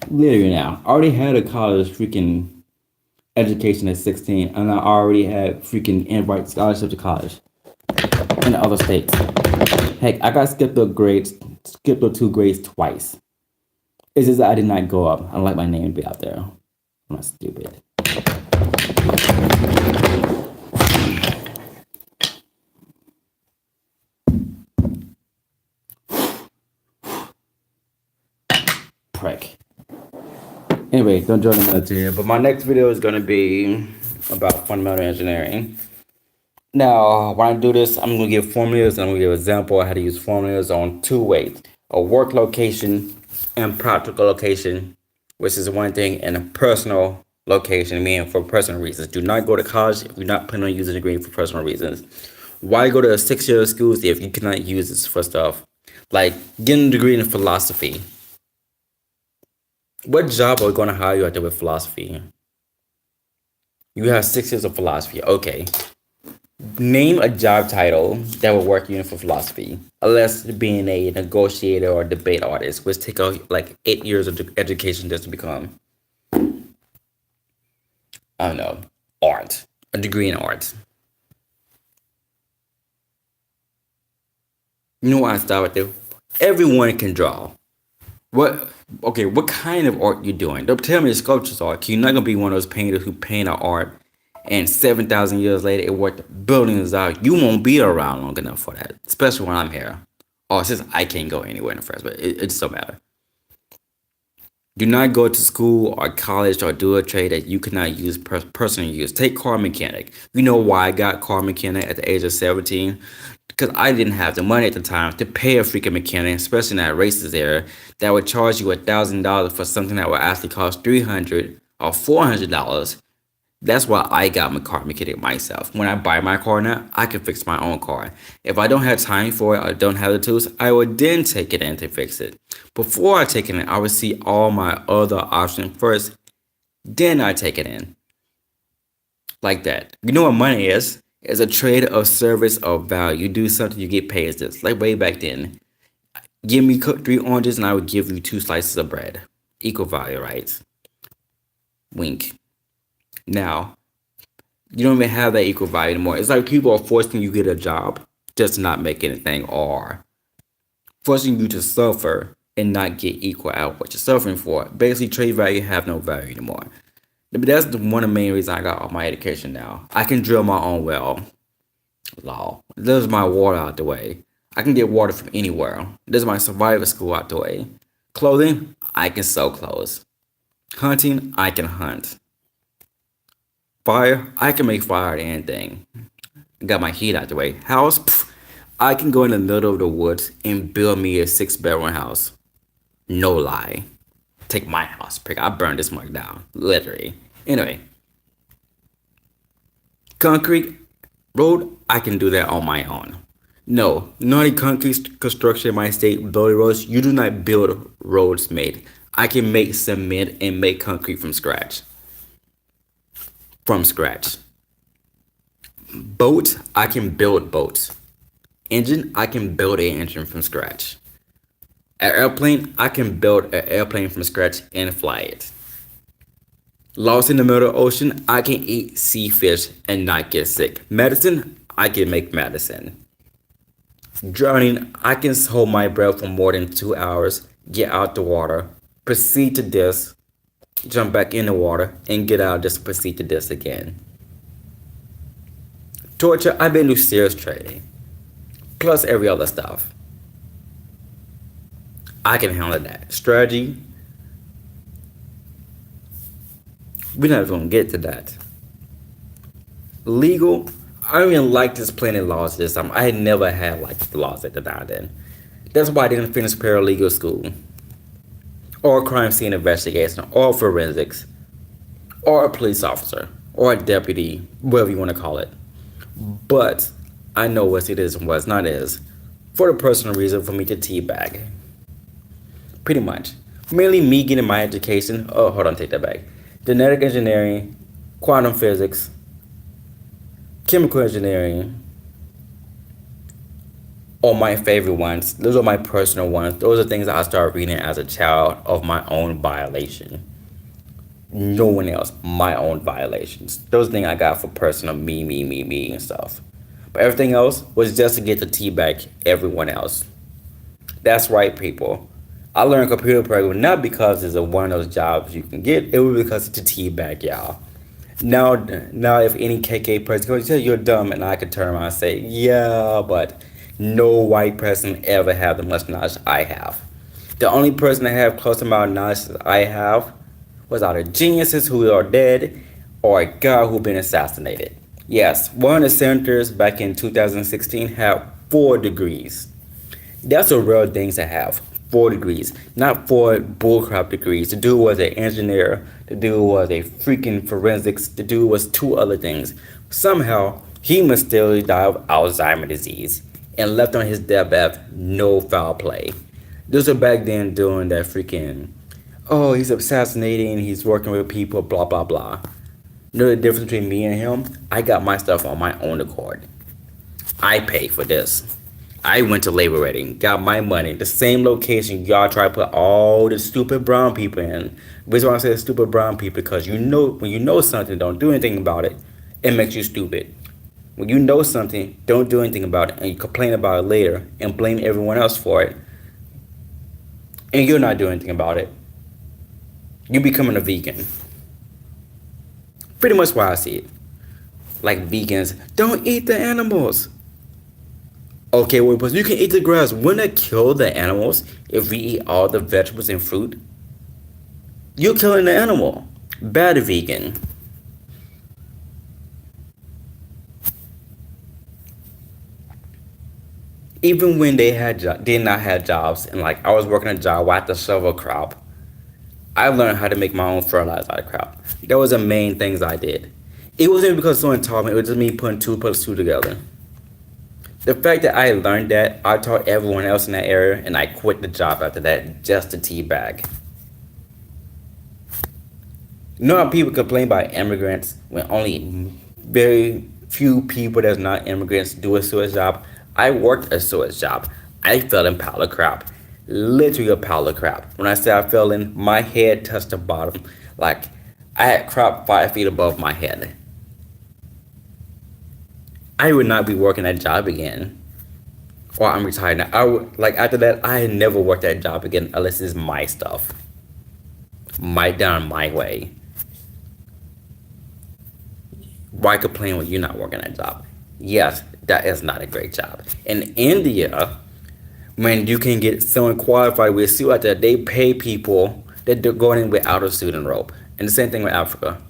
S1: Literally now. I already had a college freaking education at 16, and I already had freaking invite scholarship to college in other states. Heck, I got skipped up 2 grades twice. It's just that I did not go up. I don't like my name to be out there. I'm not stupid. Prick. Anyway, don't join the military. But my next video is going to be about fundamental engineering. Now, when I do this, I'm going to give formulas and I'm going to give an example of how to use formulas on 2 ways. A work location and practical location, which is one thing, and a personal location, meaning for personal reasons. Do not go to college if you're not planning on using a degree for personal reasons. Why go to a 6-year school if you cannot use this for stuff? Like getting a degree in philosophy. What job are we going to hire you out there with philosophy? You have 6 years of philosophy. Okay. Name a job title that will work you in for philosophy, unless being a negotiator or debate artist, which take like 8 years of education just to become, I don't know, art, a degree in art. You know what I start with there? Everyone can draw. What kind of art you doing? Don't tell me sculptures art. You're not gonna be one of those painters who paint art and 7,000 years later it worked buildings out. You won't be around long enough for that, especially when I'm here. Oh, since I can't go anywhere in the first, but it just don't matter. Do not go to school or college or do a trade that you cannot use personal use. Take car mechanic. You know why I got car mechanic at the age of 17? Because I didn't have the money at the time to pay a freaking mechanic, especially in that racist era, that would charge you $1,000 for something that would actually cost $300 or $400. That's why I got my car mechanic myself. When I buy my car now, I can fix my own car. If I don't have time for it or don't have the tools, I would then take it in to fix it. Before I take it in, I would see all my other options first, then I take it in. Like that. You know what money is? It's a trade of service or value. You do something, you get paid this. Like way back then. Give me cook 3 oranges and I would give you 2 slices of bread. Equal value, right? Wink. Now, you don't even have that equal value anymore. It's like people are forcing you to get a job just to not make anything, or forcing you to suffer and not get equal out what you're suffering for. Basically, trade value have no value anymore. But that's one of the main reasons I got all my education now. I can drill my own well. Law. There's my water out the way. I can get water from anywhere. There's my survival school out the way. Clothing, I can sew clothes. Hunting, I can hunt. Fire, I can make fire out of anything. Got my heat out the way. House, I can go in the middle of the woods and build me a 6 bedroom house. No lie. Take my house pick. I burned this mug down. Literally. Anyway. Concrete road, I can do that on my own. No, not in concrete construction in my state, building roads. You do not build roads made. I can make cement and make concrete from scratch. From scratch. Boat, I can build boats. Engine, I can build an engine from scratch. An airplane, I can build an airplane from scratch and fly it. Lost in the middle of the ocean, I can eat sea fish and not get sick. Medicine, I can make medicine. Drowning, I can hold my breath for more than 2 hours, get out the water, proceed to this, jump back in the water, and get out, just proceed to this again. Torture, I've been through serious training, plus every other stuff. I can handle that. Strategy, we're not going to get to that. Legal, I don't even like this plenty laws this time. I had never had like the laws at the time then. That's why I didn't finish paralegal school, or crime scene investigation, or forensics, or a police officer, or a deputy, whatever you want to call it. But I know what it is and what's not is, for the personal reason for me to teabag. Pretty much. Mainly me getting my education. Oh, hold on, take that back. Genetic engineering, quantum physics, chemical engineering are my favorite ones. Those are my personal ones. Those are things I started reading as a child of my own violation. No one else, my own violations. Those things I got for personal me, and stuff. But everything else was just to get the teabag everyone else. That's right, people. I learned computer programming not because it's one of those jobs you can get. It was because it's a teabag, y'all. Now, if any KK person goes, "Yeah, you're dumb," and I could turn around and say, "Yeah, but no white person ever have the much knowledge I have. The only person that have close amount of knowledge that I have was either geniuses who are dead or a guy who been assassinated." Yes, one of the senators back in 2016 had 4 degrees. That's a real thing to have. 4 degrees, not 4 bullcrap degrees. The dude was an engineer. The dude was a freaking forensics. The dude was 2 other things. Somehow, he mysteriously died of Alzheimer's disease and left on his deathbed no foul play. This was back then doing that freaking, oh, he's assassinating, he's working with people, blah, blah, blah. You know the difference between me and him? I got my stuff on my own accord. I paid for this. I went to labor reading, got my money, the same location y'all try to put all the stupid brown people in. The reason why I say stupid brown people, because you know when you know something, don't do anything about it, it makes you stupid. When you know something, don't do anything about it, and you complain about it later and blame everyone else for it, and you're not doing anything about it, you becoming a vegan. Pretty much why I see it. Like vegans, don't eat the animals. Okay, well, but you can eat the grass. Wouldn't it kill the animals if we eat all the vegetables and fruit? You're killing the animal. Bad vegan. Even when they did not have jobs, and like I was working a job where I had to shovel crop, I learned how to make my own fertilizer out of crap. That was the main things I did. It wasn't because someone taught me, it was just me putting two plus two together. The fact that I learned that, I taught everyone else in that area, and I quit the job after that just to teabag. You know how people complain about immigrants when only very few people that's not immigrants do a sewage job? I worked a sewage job. I fell in pile of crap. Literally a pile of crap. When I say I fell in, my head touched the bottom. Like I had crap 5 feet above my head. I would not be working that job again. Or I'm retired now. Like after that, I never worked that job again unless it's my stuff. My done my way. Why complain when you're not working that job? Yes, that is not a great job. In India, when you can get someone qualified with SEAL out there, they pay people that are going in without a student rope. And the same thing with Africa.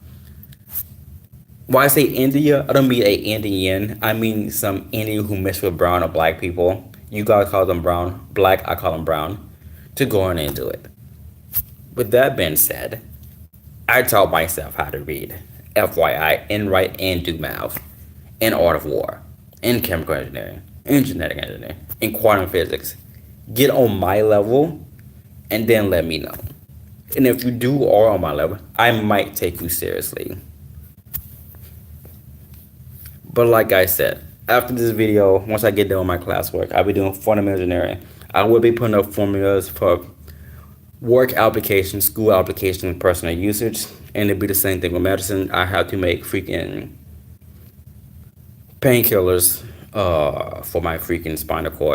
S1: When I say India, I don't mean a Indian. I mean some Indian who mess with brown or black people. You gotta call them brown. Black, I call them brown. To go in and do it. With that being said, I taught myself how to read, FYI, and write and do math, in art of war, in chemical engineering, in genetic engineering, in quantum physics. Get on my level and then let me know. And if you do all on my level, I might take you seriously. But like I said, after this video, once I get done with my classwork, I'll be doing fundamental engineering. I will be putting up formulas for work application, school application, personal usage, and it'll be the same thing with medicine. I have to make freaking painkillers for my freaking spinal cord.